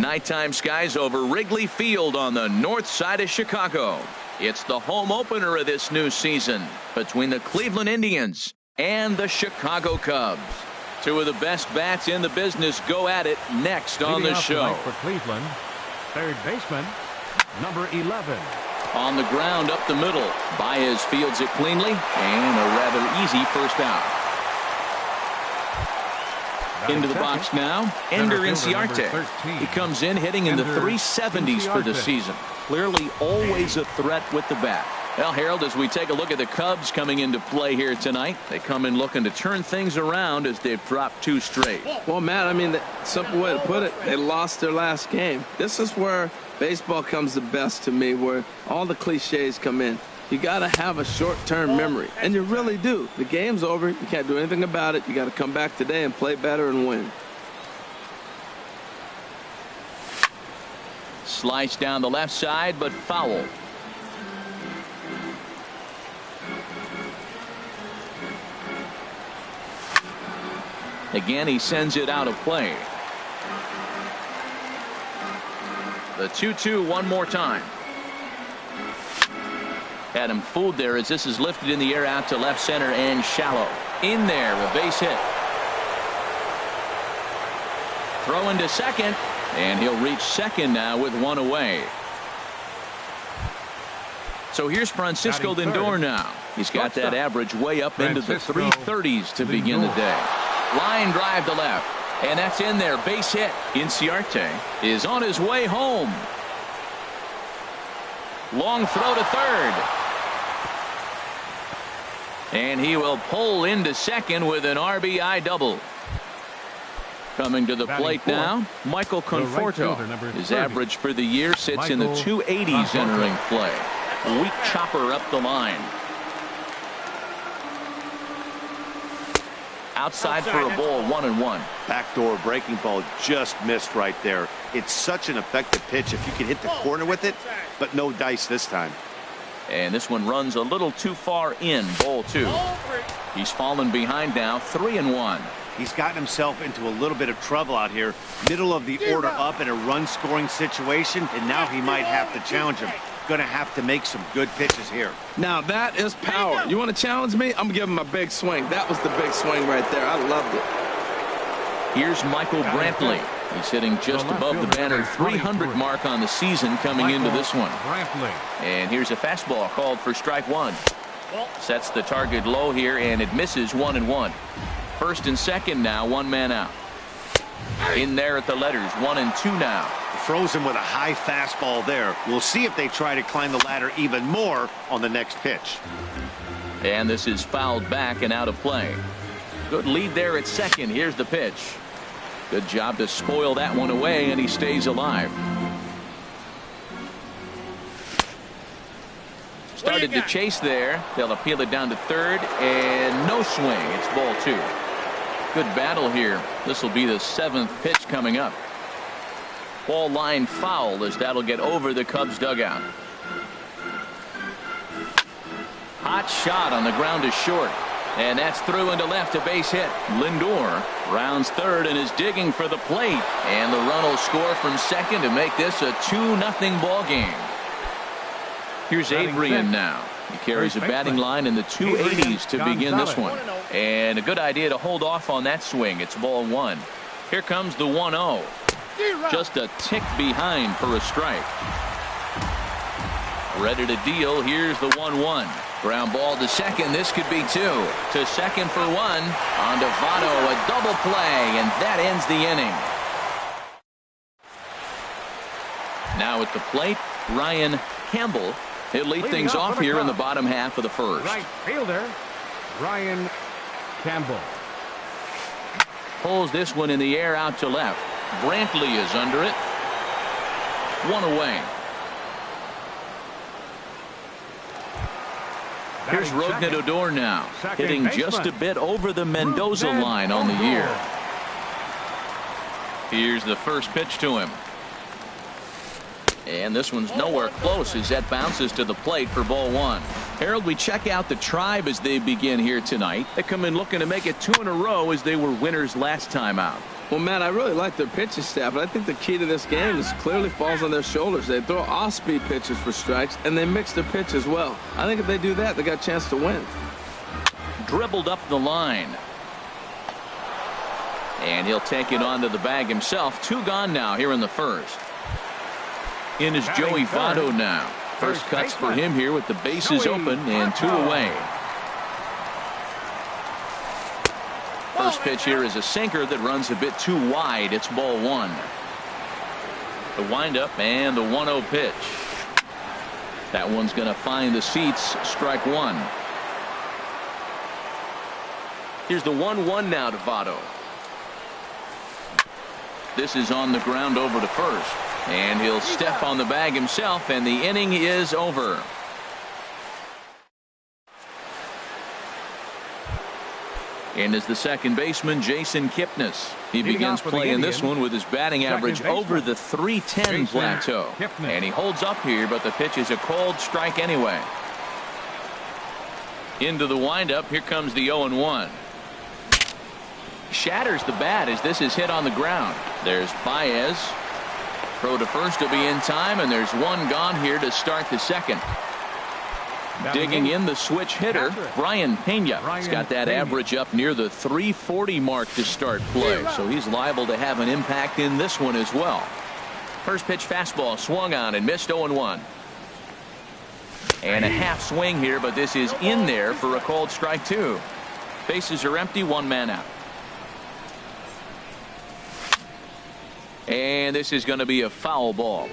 Nighttime skies over Wrigley Field on the north side of Chicago. It's the home opener of this new season between the Cleveland Indians and the Chicago Cubs. Two of the best bats in the business go at it next on the show. For Cleveland, third baseman, number 11. On the ground up the middle. Baez fields it cleanly, and a rather easy first out. Into the box now, Ender Inciarte. He comes in hitting in the 370s for the season. Clearly always a threat with the bat. Well, Harold, as we take a look at the Cubs coming into play here tonight, they come in looking to turn things around as they've dropped 2 straight. Well, Matt, I mean, the simple way to put it, they lost their last game. This is where baseball comes the best to me, where all the cliches come in. You got to have a short-term memory, and you really do. The game's over. You can't do anything about it. You got to come back today and play better and win. Slice down the left side, but foul. Again, he sends it out of play. The 2-2 one more time. Had him fooled there as this is lifted in the air out to left center and shallow. In there, a base hit. Throw into second, and he'll reach second now with 1 away. So here's Francisco Lindor now. He's got that average way up into the 330s to begin the day. Line drive to left, and that's in there. Base hit. Inciarte is on his way home. Long throw to third. And he will pull into second with an RBI double. Coming to the plate now, Michael Conforto. His average for the year sits in the 280s entering play. A weak chopper up the line. Outside for a ball, 1-1. Backdoor breaking ball just missed right there. It's such an effective pitch if you can hit the corner with it, but no dice this time. And this one runs a little too far in. Ball 2. He's fallen behind now, 3-1. He's gotten himself into a little bit of trouble out here. Middle of the order up in a run scoring situation, and now he might have to challenge him. Going to have to make some good pitches here. Now that is power. You want to challenge me? I'm going to give him a big swing. That was the big swing right there. I loved it. Here's Michael Brantley. He's hitting just above the banner 300 mark on the season coming into this one. And here's a fastball called for strike 1. Sets the target low here, and it misses 1-1. First and second now, 1 man out. In there at the letters, 1-2 now. Throws him with a high fastball there. We'll see if they try to climb the ladder even more on the next pitch. And this is fouled back and out of play. Good lead there at second. Here's the pitch. Good job to spoil that one away, and he stays alive. Started to chase there. They'll appeal it down to third, and no swing. It's ball 2. Good battle here. This will be the 7th pitch coming up. Ball line foul as that'll get over the Cubs dugout. Hot shot on the ground is short. And that's through into left, a base hit. Lindor rounds third and is digging for the plate. And the run will score from second to make this a 2-0 ball game. Here's Adrian now. He carries a batting line in the 280s to begin this one. And a good idea to hold off on that swing. It's ball 1. Here comes the 1-0. Just a tick behind for a strike. Ready to deal. Here's the 1-1. Ground ball to second. This could be 2. To second for 1. On to Votto, a double play, and that ends the inning. Now at the plate, Ryan Campbell. He'll lead things off here in the bottom half of the first. Right fielder, Ryan Campbell. Pulls this one in the air out to left. Brantley is under it. 1 away. Here's Rougned Odor now, hitting just a bit over the Mendoza line on the year. Here's the first pitch to him. And this one's nowhere close as that bounces to the plate for ball one. Harold, we check out the Tribe as they begin here tonight. They come in looking to make it 2 in a row as they were winners last time out. Well, Matt, I really like their pitching staff, but I think the key to this game is clearly falls on their shoulders. They throw off-speed pitches for strikes, and they mix their pitch as well. I think if they do that, they got a chance to win. Dribbled up the line. And he'll take it onto the bag himself. 2 gone now here in the first. In is Joey Votto now. First cuts for him here with the bases open and 2 away. First pitch here is a sinker that runs a bit too wide. It's ball one. The windup and the 1-0 pitch. That one's going to find the seats. Strike one. Here's the 1-1 now to Votto. This is on the ground over to first. And he'll step on the bag himself, and the inning is over. And is the second baseman, Jason Kipnis. He begins play in this one with his batting average over the .310 plateau. And he holds up here, but the pitch is a cold strike anyway. Into the windup. Here comes the 0-1. Shatters the bat as this is hit on the ground. There's Baez. Throw to first to be in time, and there's 1 gone here to start the second. Digging in the switch hitter, Brian Pena. He's got that average up near the .340 mark to start play, so he's liable to have an impact in this one as well. First pitch fastball swung on and missed. 0-1. And a half swing here, but this is in there for a called strike 2. Bases are empty, 1 man out. And this is going to be a foul ball.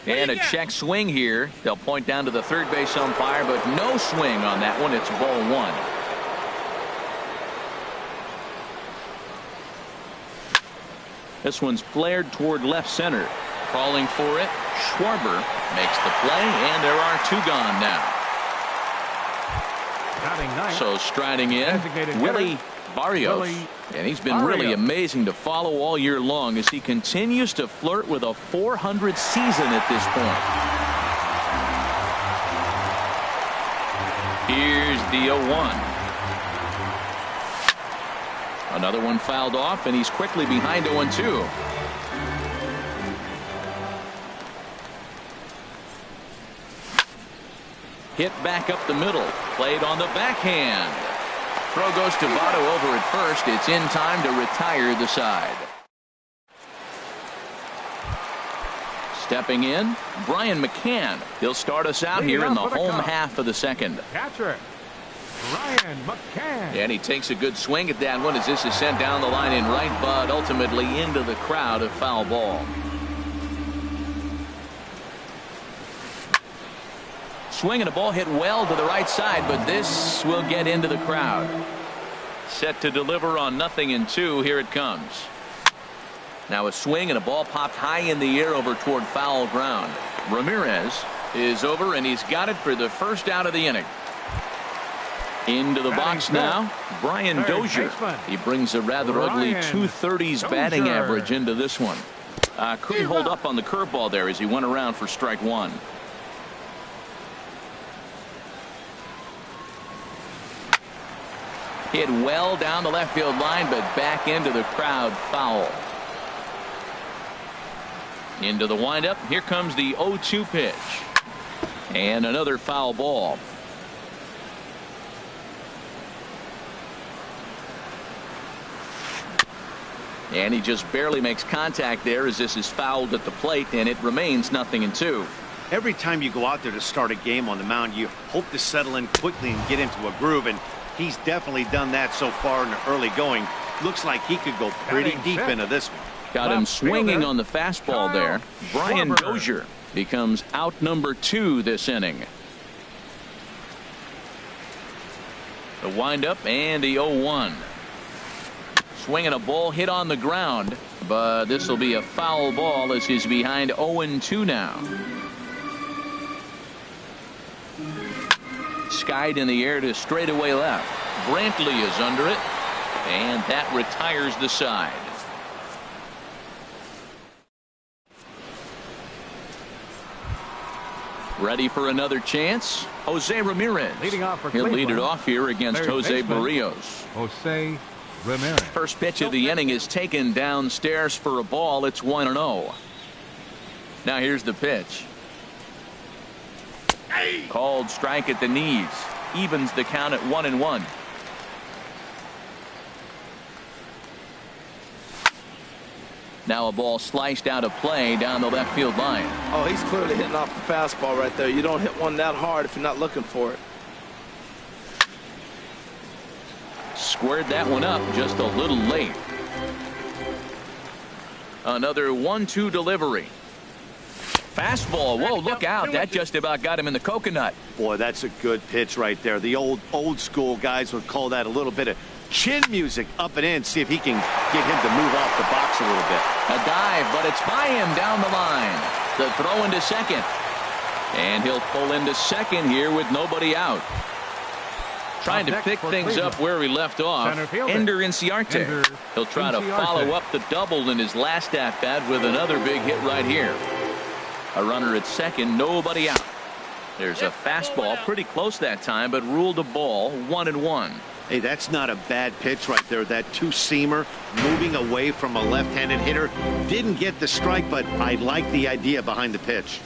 And a check swing here. They'll point down to the third base umpire, but no swing on that one. It's ball one. This one's flared toward left center. Calling for it. Schwarber makes the play, and there are 2 gone now. So striding in, Willie Barrios. And he's been really amazing to follow all year long as he continues to flirt with a .400 season at this point. Here's the 0-1. Another one fouled off, and he's quickly behind 0-2. Hit back up the middle. Played on the backhand. Throw goes to Votto over at first. It's in time to retire the side. Stepping in, Brian McCann. He'll start us out here in the home half of the second. Catcher, Brian McCann. And he takes a good swing at that one as this is sent down the line in right, but ultimately into the crowd, a foul ball. Swing and a ball hit well to the right side, but this will get into the crowd. Set to deliver on 0-2. Here it comes. Now a swing and a ball popped high in the air over toward foul ground. Ramirez is over, and he's got it for the first out of the inning. Into the box now, Brian Dozier. He brings a rather ugly 230s batting average into this one. Couldn't hold up on the curveball there as he went around for strike 1. Hit well down the left field line, but back into the crowd, foul. Into the windup. Here comes the 0-2 pitch. And another foul ball. And he just barely makes contact there as this is fouled at the plate, and it remains 0-2. Every time you go out there to start a game on the mound, you hope to settle in quickly and get into a groove, and he's definitely done that so far in the early going. Looks like he could go pretty deep into this one. Got him swinging on the fastball there. Brian Dozier becomes out number 2 this inning. The windup and the 0-1. Swinging a ball hit on the ground, but this will be a foul ball as he's behind 0-2 now. Skied in the air to straightaway left. Brantley is under it. And that retires the side. Ready for another chance? Jose Ramirez. Leading off for He'll lead it Cleveland, off here against third Jose baseman, Barrios. Jose Ramirez. First pitch of the inning is taken downstairs for a ball. It's 1-0. Now here's the pitch. Called strike at the knees. Evens the count at 1-1. Now a ball sliced out of play down the left field line. Oh, he's clearly hitting off the fastball right there. You don't hit one that hard if you're not looking for it. Squared that one up just a little late. Another 1-2 delivery. Fastball. Whoa, look out. That just about got him in the coconut. Boy, that's a good pitch right there. The old school guys would call that a little bit of chin music up and in. See if he can get him to move off the box a little bit. A dive, but it's by him down the line. The throw into second. And he'll pull into second here with nobody out. Trying to pick things up where he left off. Ender Inciarte. He'll try to follow up the double in his last at-bat with another big hit right here. A runner at second, nobody out. There's a fastball pretty close that time, but ruled a ball, 1-1. Hey, that's not a bad pitch right there. That two-seamer moving away from a left-handed hitter. Didn't get the strike, but I like the idea behind the pitch.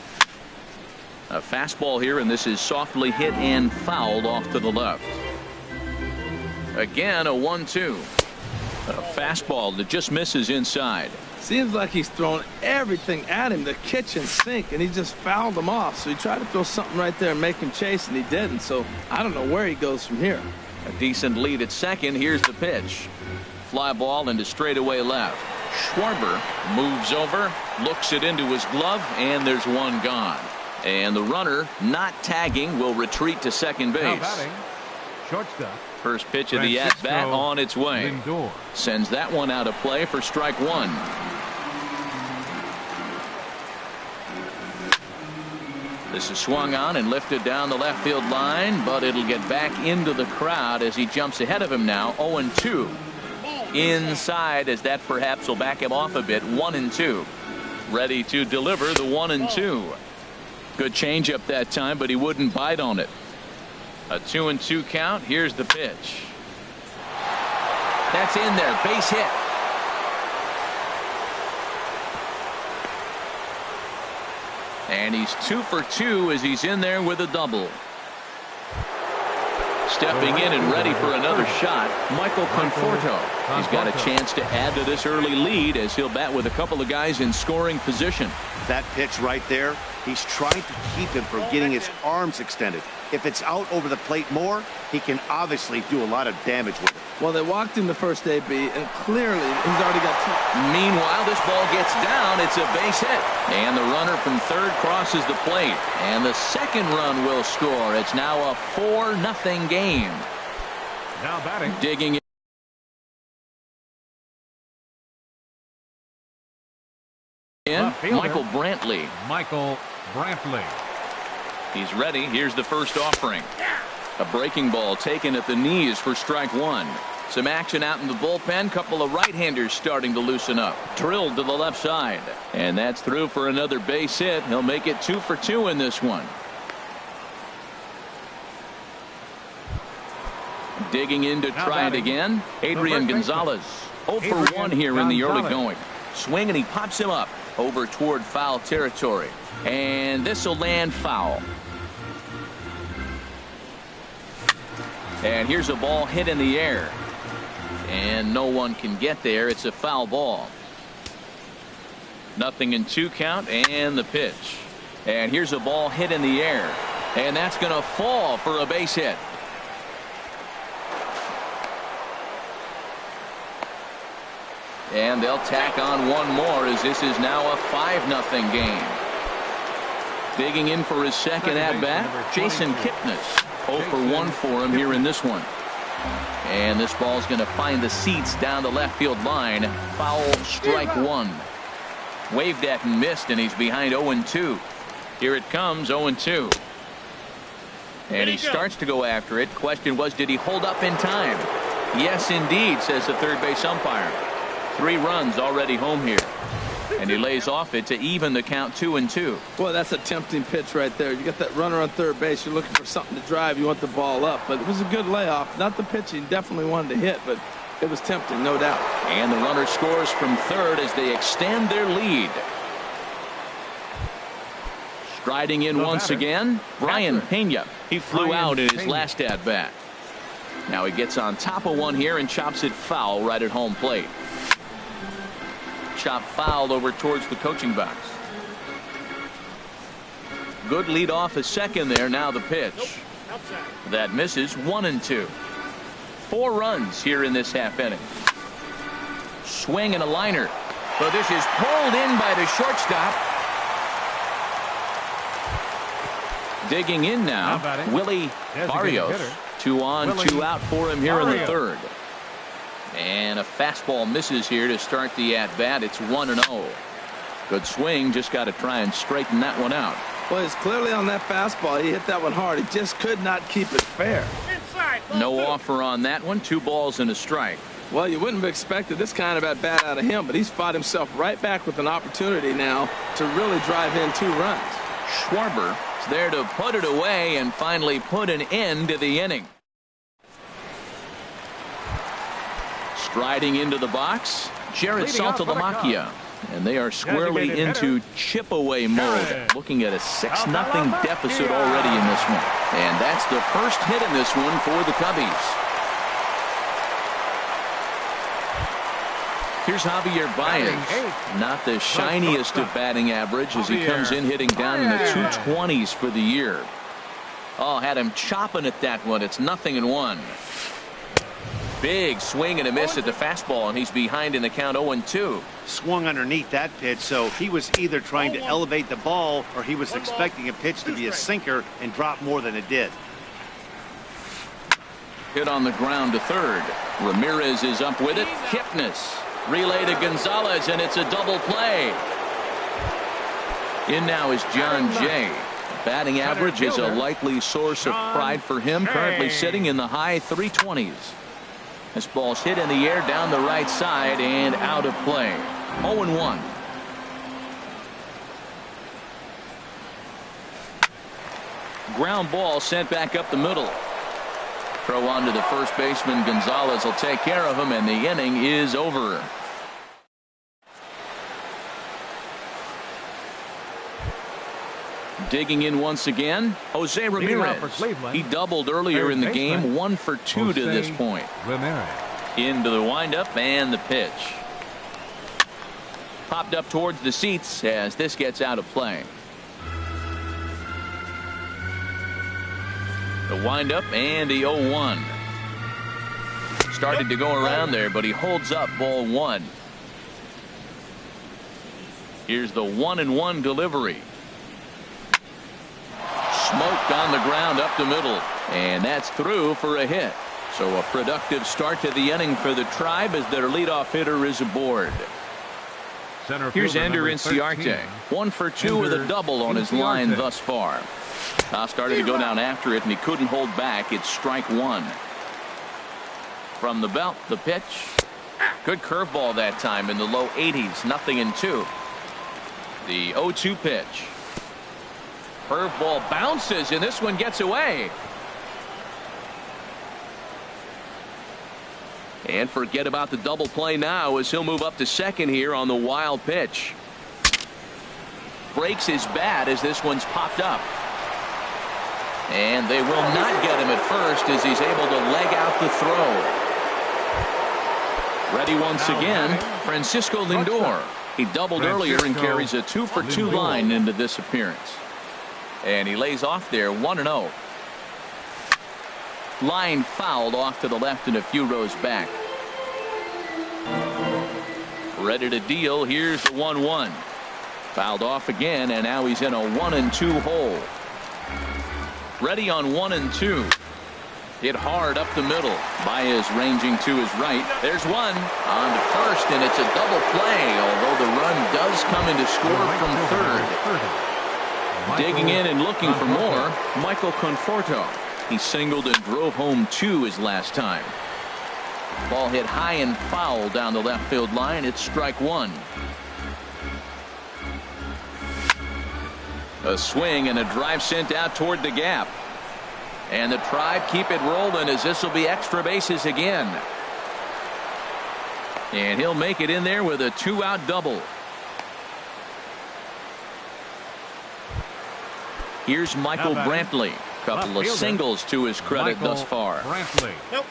A fastball here, and this is softly hit and fouled off to the left. Again, a 1-2. A fastball that just misses inside. Seems like he's thrown everything at him, the kitchen sink, and he just fouled him off. So he tried to throw something right there and make him chase, and he didn't. So I don't know where he goes from here. A decent lead at second. Here's the pitch. Fly ball into straightaway left. Schwarber moves over, looks it into his glove, and there's one gone. And the runner, not tagging, will retreat to second base. Now batting, shortstop. First pitch of the at-bat on its way. Lindor. Sends that one out of play for strike one. This is swung on and lifted down the left field line, but it'll get back into the crowd as he jumps ahead of him now. 0-2. Inside, as that perhaps will back him off a bit. 1-2. Ready to deliver the 1-2. Good changeup that time, but he wouldn't bite on it. A 2-2 count. Here's the pitch. That's in there. Base hit. And he's 2 for 2 as he's in there with a double. Stepping in and ready for another shot, Michael Conforto. He's got a chance to add to this early lead as he'll bat with a couple of guys in scoring position. That pitch right there, he's trying to keep him from getting his arms extended. If it's out over the plate more, he can obviously do a lot of damage with it. Well, they walked him the first AB, and clearly he's already got two. Meanwhile, this ball gets down. It's a base hit. And the runner from third crosses the plate. And the second run will score. It's now a 4-0 game. Now batting. Digging in, Michael Brantley. Michael Brantley. He's ready. Here's the first offering. A breaking ball taken at the knees for strike one. Some action out in the bullpen. Couple of right-handers starting to loosen up. Drilled to the left side. And that's through for another base hit. He'll make it 2 for 2 in this one. Digging in to try it again. Adrian Gonzalez. 0 for 1 here in the early going. Swing and he pops him up over toward foul territory. And this will land foul. And here's a ball hit in the air. And no one can get there. It's a foul ball. 0-2 count and the pitch. And here's a ball hit in the air. And that's going to fall for a base hit. And they'll tack on one more as this is now a 5-0 game. Digging in for his second at-bat, Jason Kipnis. 0 for 1 for him here in this one. And this ball's going to find the seats down the left field line. Foul, strike one. Waved at and missed, and he's behind 0-2. Here it comes, 0-2. And he starts to go after it. Question was, did he hold up in time? Yes, indeed, says the third base umpire. 3 runs already home here. And he lays off it to even the count 2-2. Boy, that's a tempting pitch right there. You got that runner on third base. You're looking for something to drive. You want the ball up. But it was a good layoff. Not the pitching. Definitely wanted to hit, but it was tempting, no doubt. And the runner scores from third as they extend their lead. Striding in once again, Brian Pena. He flew out in his last at-bat. Now he gets on top of one here and chops it foul right at home plate. Chop fouled over towards the coaching box. Good lead off a second there. Now the pitch. That misses. 1-2. 4 runs here in this half inning. Swing and a liner. So this is pulled in by the shortstop. Digging in now, Willie Barrios. 2 on, 2 out for him here in the third. And a fastball misses here to start the at-bat. It's 1-0. Good swing. Just got to try and straighten that one out. Well, it's clearly on that fastball. He hit that one hard. He just could not keep it fair. No offer on that one. 2 balls and a strike. Well, you wouldn't have expected this kind of at-bat out of him, but he's fought himself right back with an opportunity now to really drive in 2 runs. Schwarber is there to put it away and finally put an end to the inning. Striding into the box, Jared Saltalamacchia. And they are squarely into chip-away mode. Looking at a 6-0 deficit already in this one. And that's the first hit in this one for the Cubbies. Here's Javier Baez. Not the shiniest of batting average as he comes in hitting down in the 220s for the year. Oh, had him chopping at that one. It's 0-1. Big swing and a miss at the fastball, and he's behind in the count 0-2. Swung underneath that pitch, so he was either trying to elevate the ball or he was expecting a pitch to be a sinker and drop more than it did. Hit on the ground to third. Ramirez is up with it. Kipnis. Relay to Gonzalez, and it's a double play. In now is John Jay. Batting average is a likely source of pride for him. Currently sitting in the high 320s. This ball's hit in the air down the right side and out of play. 0-1. Ground ball sent back up the middle. Throw on to the first baseman. Gonzalez will take care of him, and the inning is over. Digging in once again, Jose Ramirez. He doubled earlier in the game. 1 for 2 to this point. Into the windup and the pitch. Popped up towards the seats as this gets out of play. The windup and the 0-1. Started to go around there, but he holds up. Ball 1. Here's the 1-1 delivery. Smoked on the ground up the middle, and that's through for a hit. So a productive start to the inning for the Tribe as their leadoff hitter is aboard. Here's Ender Inciarte. 1 for 2 with a double on his line thus far. Started to go down after it, and he couldn't hold back. It's strike 1. From the belt, the pitch. Good curveball that time in the low 80s. 0-2. The 0-2 pitch. Curveball bounces, and this one gets away. And forget about the double play now as he'll move up to second here on the wild pitch. Breaks his bat as this one's popped up. And they will not get him at first as he's able to leg out the throw. Ready once again, Francisco Lindor. He doubled earlier and carries a 2 for 2 line into this appearance. And he lays off there. 1-0. Line fouled off to the left and a few rows back. Ready to deal. Here's the 1-1. Fouled off again, and now he's in a 1-2 hole. Ready on 1-2. Hit hard up the middle. Baez ranging to his right. There's one on to first, and it's a double play, although the run does come in to score from third. Digging in and looking for more, Michael Conforto. He singled and drove home 2 his last time. Ball hit high and foul down the left field line. It's strike one. A swing and a drive sent out toward the gap. And the Tribe keep it rolling as this will be extra bases again. And he'll make it in there with a 2-out double. Here's Michael Brantley. Couple of singles to his credit thus far.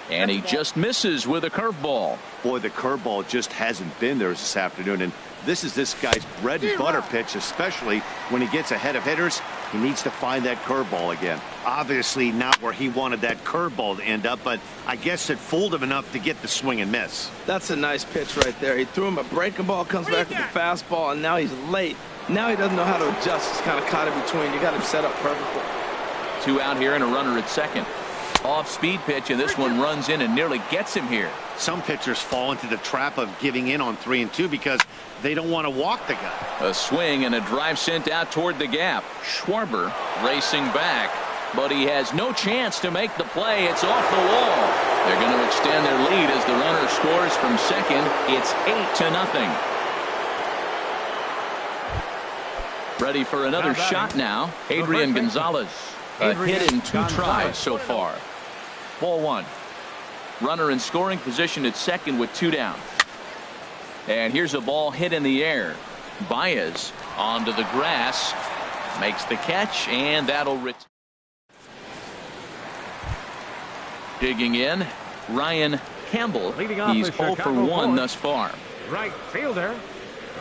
And he just misses with a curveball. Boy, the curveball just hasn't been there this afternoon. And this is this guy's bread and butter pitch, especially when he gets ahead of hitters. He needs to find that curveball again. Obviously not where he wanted that curveball to end up, but I guess it fooled him enough to get the swing and miss. That's a nice pitch right there. He threw him a breaking ball, comes back with a fastball, and now he's late. Now he doesn't know how to adjust. He's kind of caught in between. You got him set up perfectly. 2 out here and a runner at second. Off speed pitch, and this one runs in and nearly gets him here. Some pitchers fall into the trap of giving in on 3-2 because they don't want to walk the guy. A swing and a drive sent out toward the gap. Schwarber racing back, but he has no chance to make the play. It's off the wall. They're going to extend their lead as the runner scores from second. It's 8-0. Ready for another shot now. Adrian Gonzalez. A hit in 2 tries so far. Ball 1. Runner in scoring position at second with 2 down. And here's a ball hit in the air. Baez onto the grass. Makes the catch, and that'll return. Digging in, Ryan Campbell. He's 0 for 1 thus far. Right fielder,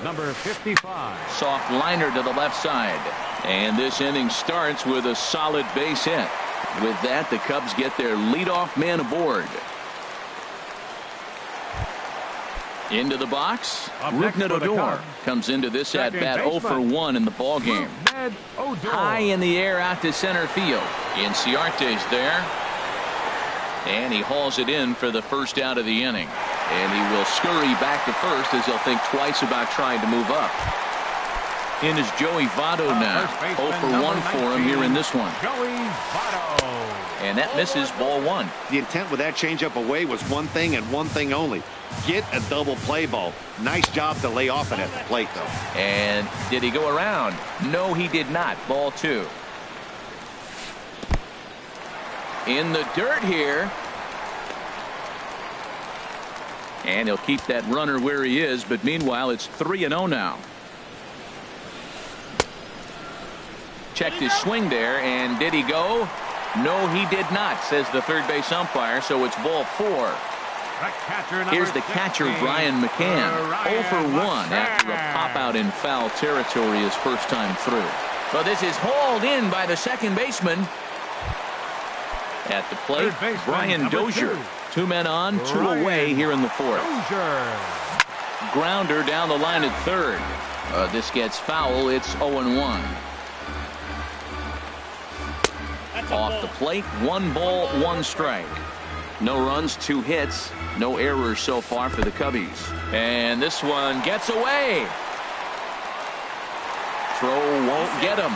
number 55. Soft liner to the left side. And this inning starts with a solid base hit. With that, the Cubs get their leadoff man aboard. Into the box, Rougned Odor comes into this at bat 0 for 1 in the ball game. High in the air out to center field. Inciarte's there. And he hauls it in for the first out of the inning. And he will scurry back to first as he'll think twice about trying to move up. In is Joey Votto now. 0 for 1 for him here in this one. And that misses ball 1. The intent with that changeup away was one thing and one thing only. Get a double play ball. Nice job to lay off it at the plate, though. And did he go around? No, he did not. Ball 2. In the dirt here. And he'll keep that runner where he is, but meanwhile it's 3-0 now. Checked his swing there, and did he go? No, he did not, says the third base umpire, so it's ball 4. Here's the catcher, Brian McCann. 0 for 1 after a pop-out in foul territory his first time through. So this is hauled in by the second baseman. At the plate, Brian Dozier. 2 men on, 2 away here in the 4th. Grounder down the line at third. This gets foul. It's 0-1. Off the plate, 1 ball, 1 strike. No runs, 2 hits, no errors so far for the Cubbies. And this one gets away. Throw won't get him.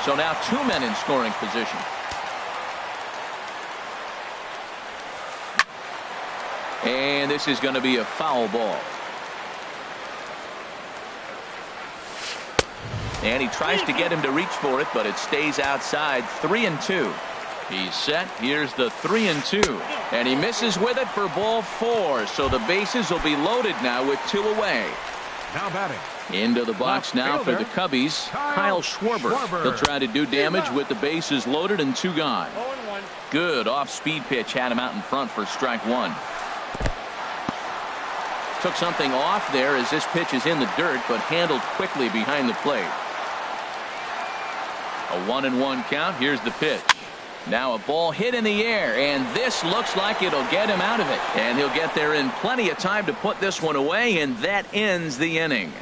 So now 2 men in scoring position. And this is going to be a foul ball. And he tries to get him to reach for it, but it stays outside. 3-2. He's set. Here's the 3-2. And he misses with it for ball 4. So the bases will be loaded now with 2 away. Now batting. Into the box now for the Cubbies, Kyle Schwarber. He'll try to do damage with the bases loaded and 2 gone. Good off-speed pitch had him out in front for strike 1. Took something off there as this pitch is in the dirt, but handled quickly behind the plate. A 1-1 count. Here's the pitch. Now a ball hit in the air, and this looks like it'll get him out of it. And he'll get there in plenty of time to put this one away, and that ends the inning.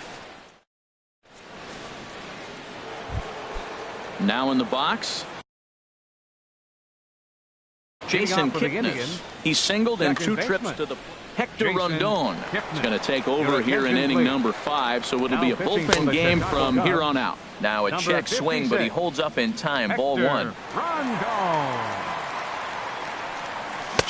Now in the box, Jason Kipnis. He singled in 2 trips to the Hector Rondon is going to take over here in inning number 5, so it'll be a bullpen game from here on out. Now a check swing, but he holds up in time. Ball 1.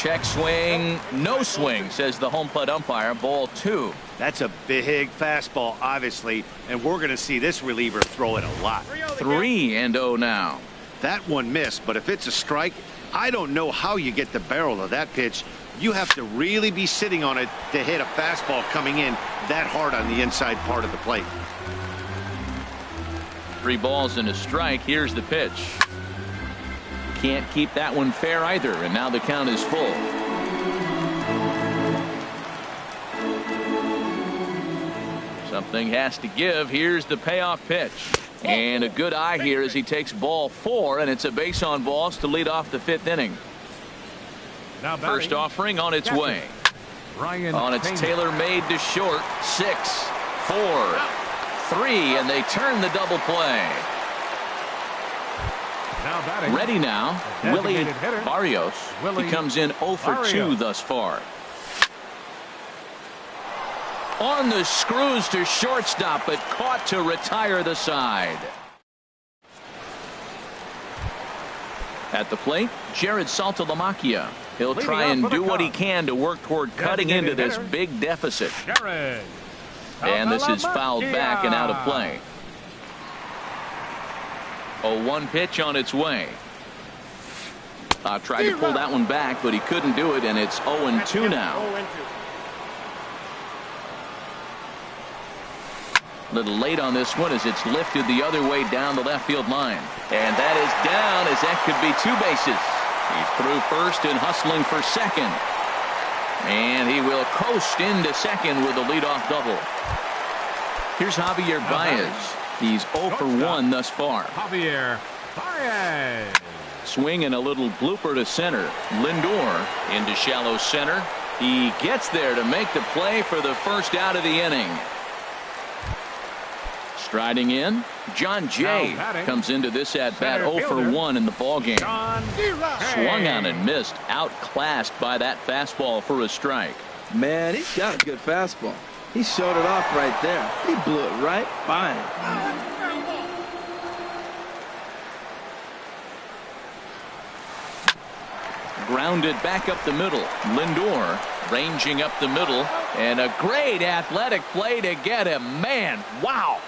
Check swing, no swing, says the home plate umpire. Ball 2. That's a big fastball, obviously, and we're going to see this reliever throw it a lot. 3-0 now. That one missed, but if it's a strike, I don't know how you get the barrel of that pitch. You have to really be sitting on it to hit a fastball coming in that hard on the inside part of the plate. 3 balls and a strike. Here's the pitch. Can't keep that one fair either, and now the count is full. Something has to give. Here's the payoff pitch. And a good eye here as he takes ball 4, and it's a base on balls to lead off the 5th inning. Now First offering on its way. Ryan On its tailor-made to short. 6, 4, 3, and they turn the double play. Now batting. Ready now, Willie Designated hitter. Barrios. Willie He comes in 0 for 2 Barrios. thus far. On the screws to shortstop, but caught to retire the side. At the plate, Jared Saltalamacchia. He'll Leading try off and for the do what he Cubs. can to work toward cutting into Designated this hitter. big deficit. Jared. And this is fouled back and out of play. 0-1 pitch on its way. Tried to pull that one back, but he couldn't do it, and it's 0-2 now. A little late on this one as it's lifted the other way down the left field line. And that is down as that could be 2 bases. He's through first and hustling for second. And he will coast into second with a leadoff double. Here's Javier Baez. He's 0 for 1 thus far. Javier Baez. Swing and a little blooper to center. Lindor into shallow center. He gets there to make the play for the first out of the inning. Striding in, John Jay comes into this at bat 0 for 1 in the ballgame. John Swung on and missed, outclassed by that fastball for a strike. Man, he's got a good fastball. He showed it off right there. He blew it right by him. Grounded back up the middle. Lindor ranging up the middle, and a great athletic play to get him. Man, wow.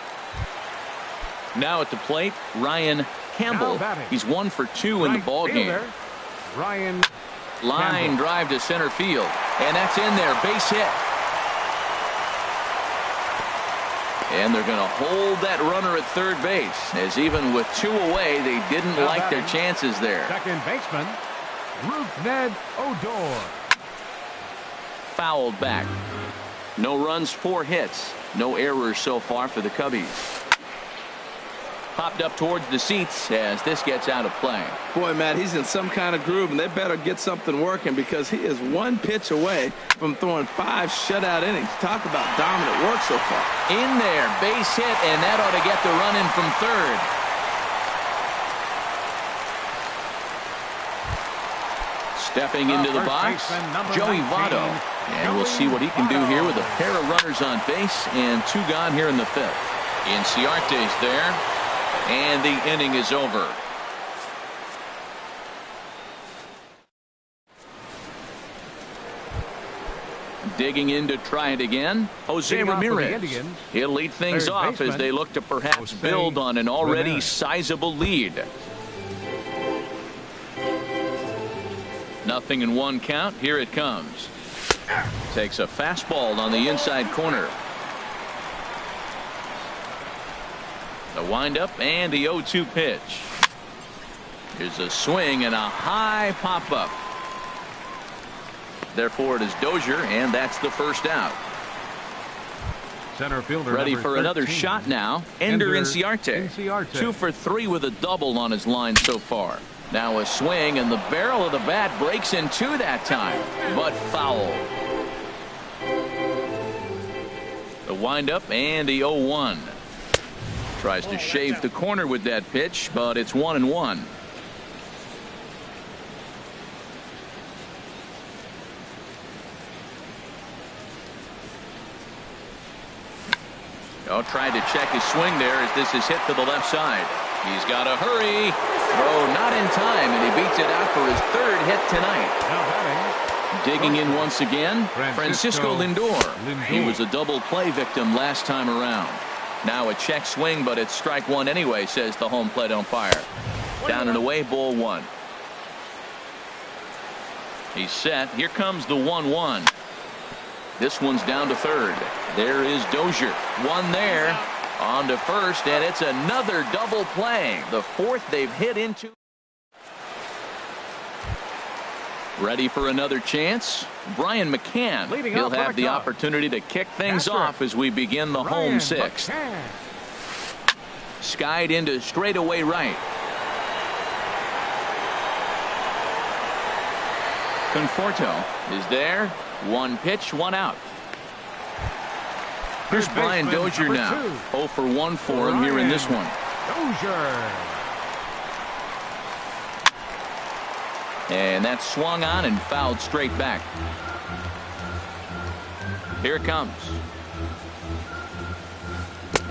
Now at the plate, Ryan Campbell. Now batting. He's 1 for 2 in the Right ball game. fielder, Ryan Line Campbell. drive to center field, and that's in there. Base hit. And they're going to hold that runner at third base, as even with 2 away, they didn't Now like their batting. chances there. Second baseman, Ruth Ned Odor. Fouled back. No runs, 4 hits. No errors so far for the Cubbies. Popped up towards the seats as this gets out of play. Boy, Matt, he's in some kind of groove, and they better get something working because he is 1 pitch away from throwing 5 shutout innings. Talk about dominant work so far. In there, base hit, and that ought to get the run in from third. Stepping into the First box, baseman, number Joey 19, Votto. And we'll see what he can do here with a pair of runners on base and 2 gone here in the 5th. Inciarte's there, and the inning is over. Digging in to try it again, Jose Leading off for the Ramirez. Indians, He'll lead things third off as baseman, they look to perhaps Jose build on an already Ramirez. sizable lead. 0-1 count. Here it comes. Takes a fastball on the inside corner. The windup and the 0-2 pitch. Here's a swing and a high pop-up. Therefore, it is Dozier, and that's the first out. Center fielder Ready number for another 13. shot now. Ender Inciarte. Inciarte. 2 for 3 with a double on his line so far. Now a swing, and the barrel of the bat breaks in 2 that time, but foul. The windup and the 0-1. Tries to shave the corner with that pitch, but it's 1-1. Tried to check his swing there as this is hit to the left side. He's got to hurry. Throw not in time, and he beats it out for his third hit tonight. Now batting. Digging in once again, Francisco Lindor. He was a double play victim last time around. Now a check swing, but it's strike one anyway, says the home plate umpire. Down and away, ball one. He's set. Here comes the 1-1. This one's down to third. There is Dozier. One there. On to first, and it's another double play. The fourth they've hit into. Ready for another chance? Brian McCann. He'll have the opportunity to kick things off as we begin the home sixth. Skied into straightaway right. Conforto is there. One pitch, one out. Here's Brian Dozier now. 0 for 1 for him here in this one. Dozier. And that's swung on and fouled straight back. Here it comes.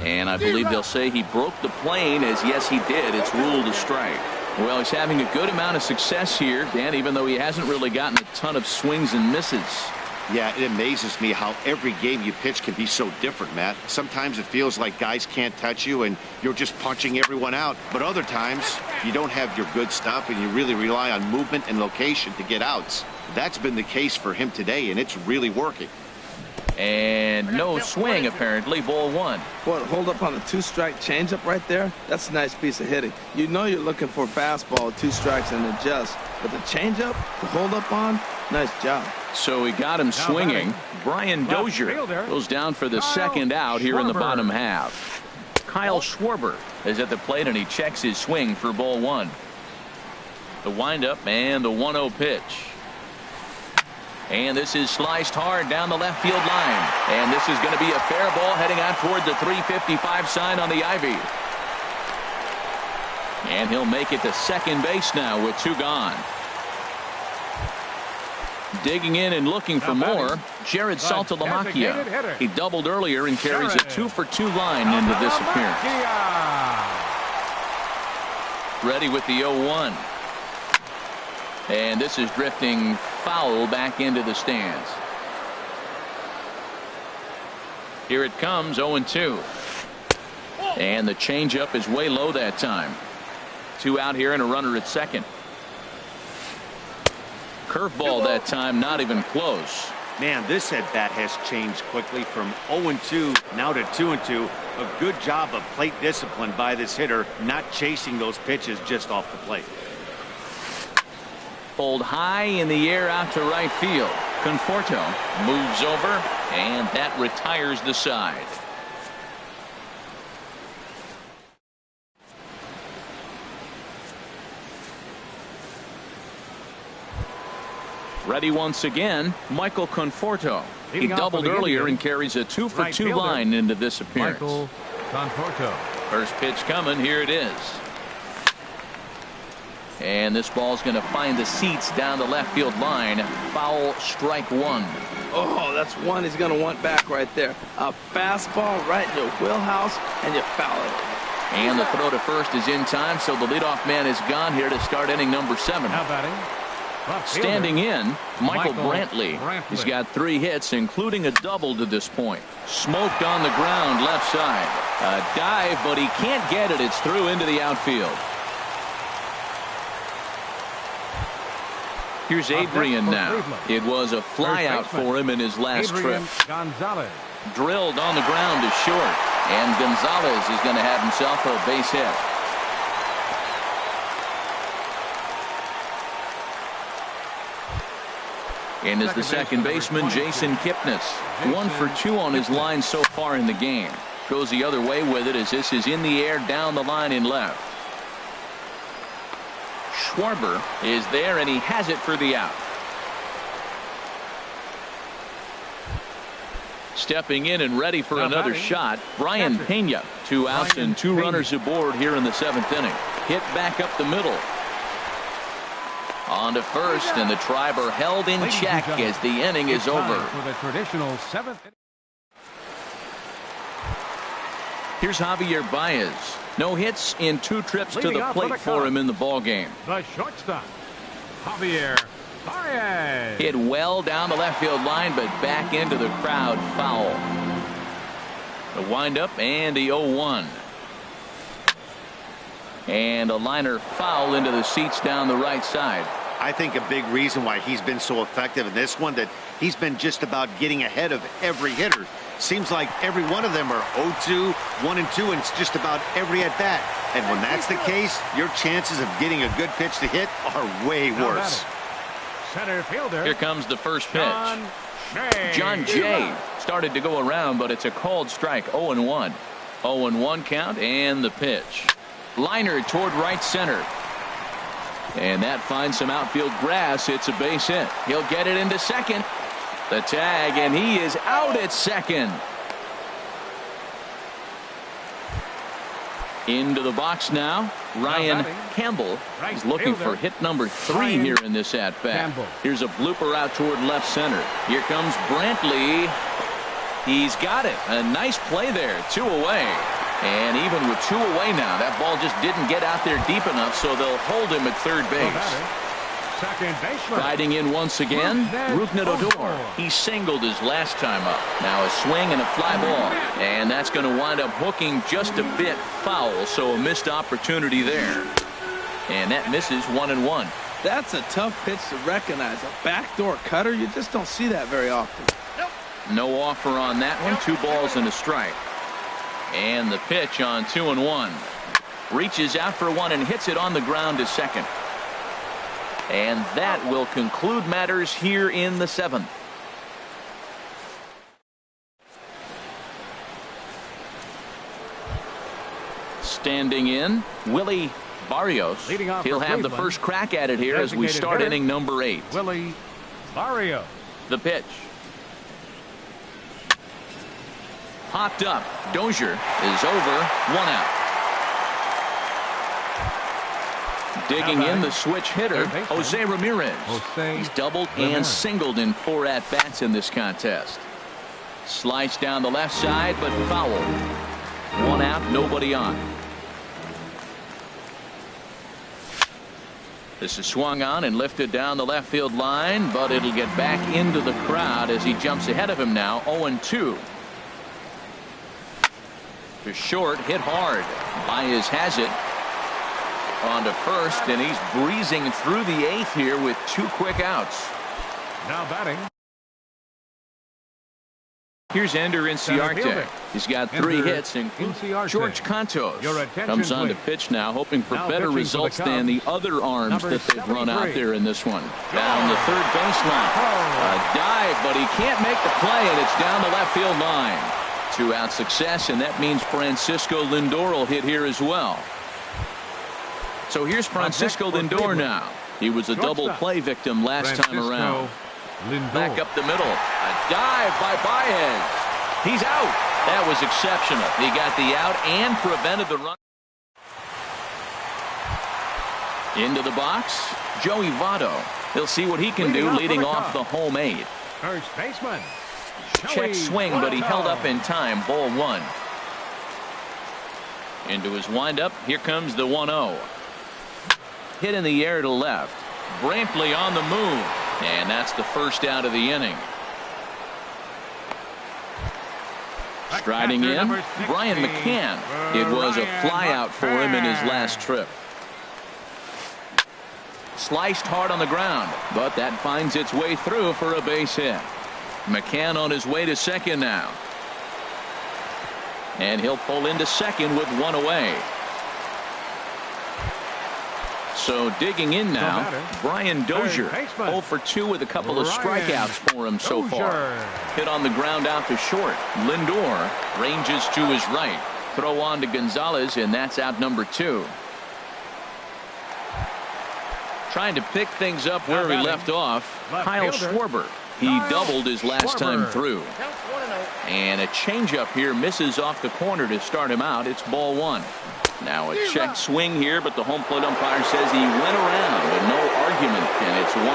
And I believe they'll say he broke the plane, as yes he did. It's ruled a strike. Well, he's having a good amount of success here, Dan, even though he hasn't really gotten a ton of swings and misses. Yeah, it amazes me how every game you pitch can be so different, Matt. Sometimes it feels like guys can't touch you and you're just punching everyone out. But other times, you don't have your good stuff and you really rely on movement and location to get outs. That's been the case for him today, and it's really working. And no swing, apparently. Ball one. What, hold up on a two-strike changeup right there? That's a nice piece of hitting. You know you're looking for a fastball, 2 strikes and adjust. But the changeup, the hold up on, nice job. So he got him swinging. Brian Dozier goes down for the second out here in the bottom half. Kyle Schwarber is at the plate, and he checks his swing for ball one. The windup and the 1-0 pitch. And this is sliced hard down the left field line. And this is going to be a fair ball heading out toward the 355 sign on the ivy. And he'll make it to second base now with 2 gone. Digging in and looking for more, Jared Saltalamacchia. He doubled earlier and carries a 2 for 2 line into this appearance. Ready with the 0-1. And this is drifting foul back into the stands. Here it comes, 0-2. And the changeup is way low that time. 2 out here and a runner at second. Curveball that time, not even close. Man, this at bat has changed quickly from 0-2 now to 2-2. A good job of plate discipline by this hitter, not chasing those pitches just off the plate. Pulled high in the air out to right field. Conforto moves over, and that retires the side. Ready once again, Michael Conforto. He doubled earlier and carries a 2 for 2 line into this appearance. Michael Conforto. First pitch coming, here it is. And this ball's going to find the seats down the left field line. Foul, strike 1. Oh, that's one he's going to want back right there. A fastball right in your wheelhouse, and you foul it. And the throw to first is in time, so the leadoff man is gone here to start inning number 7. Now batting. Standing in, Michael Brantley. He's got 3 hits, including a double to this point. Smoked on the ground, left side. A dive, but he can't get it. It's through into the outfield. Here's Adrian now. It was a fly out for him in his last trip. Gonzalez. Drilled on the ground to short. And Gonzalez is going to have himself a base hit. And is the second baseman, Jason Kipnis. 1 for 2 on his line so far in the game. Goes the other way with it as this is in the air down the line in left. Schwarber is there, and he has it for the out. Stepping in and ready for another shot, Brian Pena. 2 outs and 2 runners aboard here in the 7th inning. Hit back up the middle. On to first, and the Triber held in check as the inning is over. For the traditional 7th. Here's Javier Baez. No hits in 2 trips to the plate for him in the ballgame. The shortstop, Javier Baez. Hit well down the left field line, but back into the crowd, foul. The windup and the 0-1. And a liner foul into the seats down the right side. I think a big reason why he's been so effective in this one, that he's been just about getting ahead of every hitter. Seems like every one of them are 0-2, 1-2, and it's just about every at bat. And when that's the case, your chances of getting a good pitch to hit are way worse. Center fielder. Here comes the first pitch. John Jay started to go around, but it's a called strike. 0-1. 0-1 count, and the pitch. Liner toward right center. And that finds some outfield grass. It's a base hit. He'll get it into second. The tag, and he is out at second. Into the box now. Ryan Campbell is looking for hit number 3 here in this at-bat. Here's a blooper out toward left center. Here comes Brantley. He's got it. A nice play there. 2 away. And even with 2 away now, that ball just didn't get out there deep enough, so they'll hold him at third base. Riding in once again, Rougned Odor. He singled his last time up. Now a swing and a fly ball. And that's going to wind up hooking just a bit foul, so a missed opportunity there. And that misses 1-1. That's a tough pitch to recognize. A backdoor cutter, you just don't see that very often. No offer on that one. 2 balls and a strike. And the pitch on 2-1. Reaches out for one and hits it on the ground to second. And that will conclude matters here in the 7th. Standing in, Willie Barrios. He'll have the first crack at it here as we start inning number 8. Willie Barrios. The pitch. Popped up. Dozier is over. 1 out. Digging in, the switch hitter, Jose Ramirez. He's doubled and singled in 4 at-bats in this contest. Sliced down the left side, but foul. 1 out, nobody on. This is swung on and lifted down the left field line, but it'll get back into the crowd as he jumps ahead of him now. 0-2. To short, hit hard. Baez has it. On to first, and he's breezing through the 8th here with 2 quick outs. Now batting. Here's Ender Inciarte. He's got 3 hits, and George Cantos comes on to pitch now, hoping for better results than the other arms that they've run out there in this one. Down the third baseline. A dive, but he can't make the play, and it's down the left field line. 2-out success, and that means Francisco Lindor will hit here as well. So here's Francisco Lindor now. He was a double play victim last time around. Back up the middle. A dive by Baez. He's out. That was exceptional. He got the out and prevented the run. Into the box, Joey Votto. He'll see what he can do leading off the home 8. First baseman. Check swing, but he held up in time. Ball 1. Into his windup. Here comes the 1-0. Hit in the air to left. Brantley on the move. And that's the first out of the inning. Striding in, Brian McCann. It was a flyout for him in his last trip. Sliced hard on the ground, but that finds its way through for a base hit. McCann on his way to second now. And he'll pull into second with 1 away. So digging in now, Brian Dozier, 0 for 2 with a couple of strikeouts for him so far. Hit on the ground out to short. Lindor ranges to his right. Throw on to Gonzalez, and that's out number 2. Trying to pick things up where he left off, Kyle Schwarber. He doubled his last time through. And a changeup here misses off the corner to start him out. It's ball 1. Now a check swing here, but the home plate umpire says he went around, but no argument, and it's 1-1.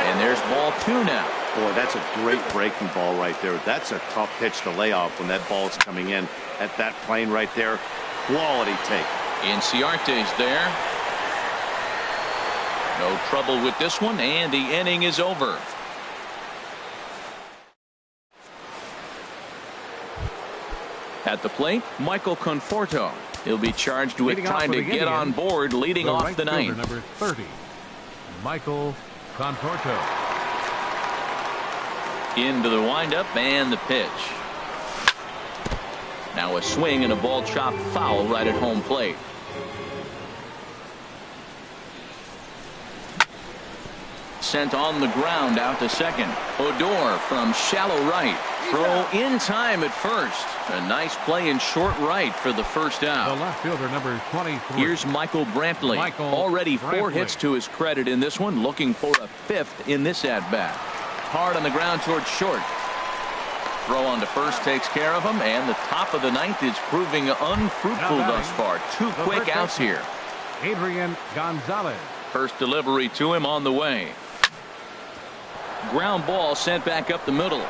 And there's ball 2 now. Boy, that's a great breaking ball right there. That's a tough pitch to lay off when that ball is coming in at that plane right there. Quality take. Inciarte's there. No trouble with this one, and the inning is over. At the plate, Michael Conforto. He'll be charged with trying to get on board, leading off the ninth. Number 30, Michael Conforto. Into the windup and the pitch. Now a swing and a ball chopped foul right at home plate. Sent on the ground out to second. Odor from shallow right. Throw in time at first. A nice play in short right for the first out. The left fielder, number 23. Here's Michael Brantley. Already 4 hits to his credit in this one, looking for a 5th in this at-bat. Hard on the ground towards short. Throw on to first takes care of him, and the top of the ninth is proving unfruitful thus far. 2 quick outs here. Adrian Gonzalez. First delivery to him on the way. Ground ball sent back up the middle.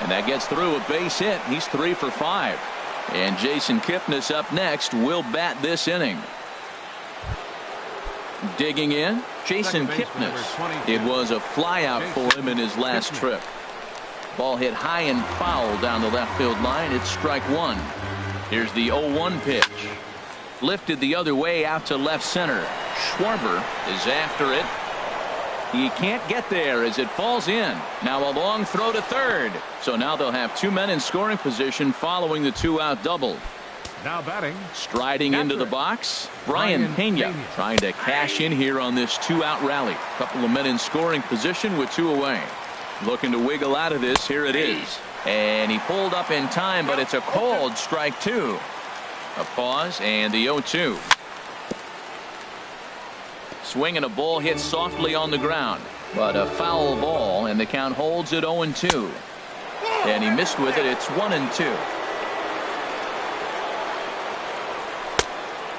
And that gets through a base hit. He's 3 for 5. And Jason Kipnis up next will bat this inning. Digging in, Jason Kipnis. It was a flyout for him in his last trip. Ball hit high and foul down the left field line. It's strike 1. Here's the 0-1 pitch. Lifted the other way out to left center. Schwarber is after it. He can't get there as it falls in. Now a long throw to third. So now they'll have 2 men in scoring position following the 2-out double. Now batting. Striding into the box, Brian Pena trying to cash in here on this 2-out rally. Couple of men in scoring position with 2 away. Looking to wiggle out of this. Here it is. And he pulled up in time, but it's a called strike 2. A pause and the 0-2. Swing and a ball hit softly on the ground, but a foul ball, and the count holds at 0-2. And he missed with it. It's 1-2.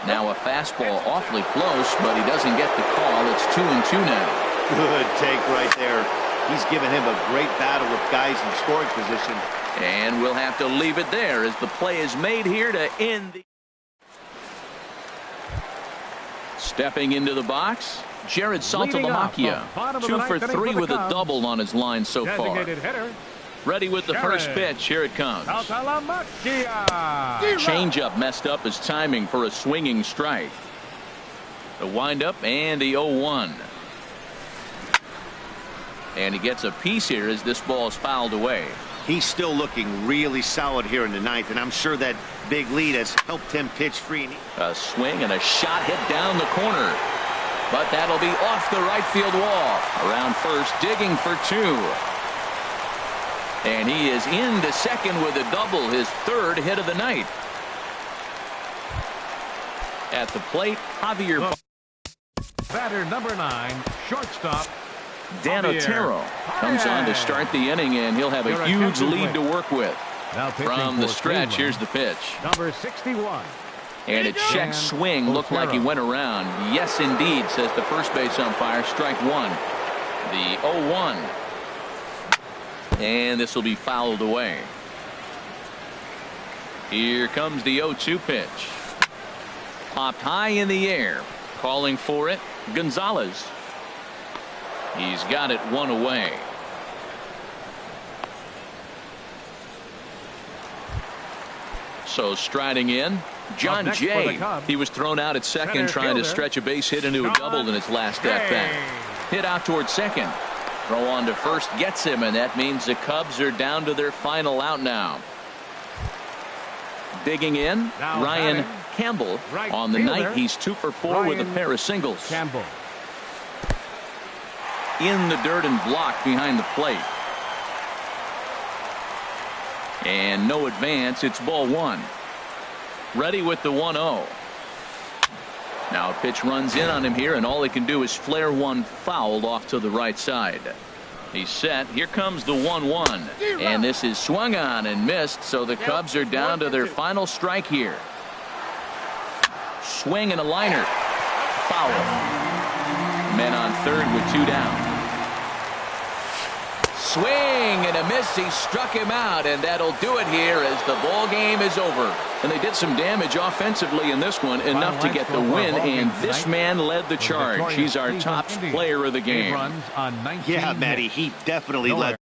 Now a fastball awfully close, but he doesn't get the call. It's 2-2 now. Good take right there. He's given him a great battle with guys in scoring position. And we'll have to leave it there as the play is made here to end the. Stepping into the box, Jared Saltalamacchia. 2 for 3 with a double on his line so far. Ready with the first pitch. Here it comes. Changeup messed up his timing for a swinging strike. The windup and the 0-1. And he gets a piece here as this ball is fouled away. He's still looking really solid here in the ninth, and I'm sure that big lead has helped him pitch free. A swing and a shot hit down the corner. But that'll be off the right field wall. Around first, digging for 2. And he is into second with a double, his 3rd hit of the night. At the plate, Javier. Batter number 9, shortstop. Dan Otero comes on to start the inning, and he'll have a huge lead to work with. From the stretch, here's the pitch. Number 61. And a check swing looked like he went around. Yes, indeed, says the first base umpire. Strike 1. The 0-1. And this will be fouled away. Here comes the 0-2 pitch. Popped high in the air. Calling for it, Gonzalez. He's got it 1 away. So striding in, John Jay. He was thrown out at second trying to stretch a base hit into a double in his last at bat. Hit out towards second. Throw on to first gets him, and that means the Cubs are down to their final out now. Digging in, Ryan Campbell. On the night, he's 2 for 4 with a pair of singles. Campbell. In the dirt and blocked behind the plate. And no advance. It's ball 1. Ready with the 1-0. Now a pitch runs in on him here, and all he can do is flare one fouled off to the right side. He's set. Here comes the 1-1. And this is swung on and missed, so the Cubs are down to their final strike here. Swing and a liner. Foul. Men on third with 2 down. swing and a miss. He struck him out, and that'll do it here as the ball game is over. And they did some damage offensively in this one, enough to get the win, and this man led the charge. He's our top player of the game. Yeah, Matty, he definitely led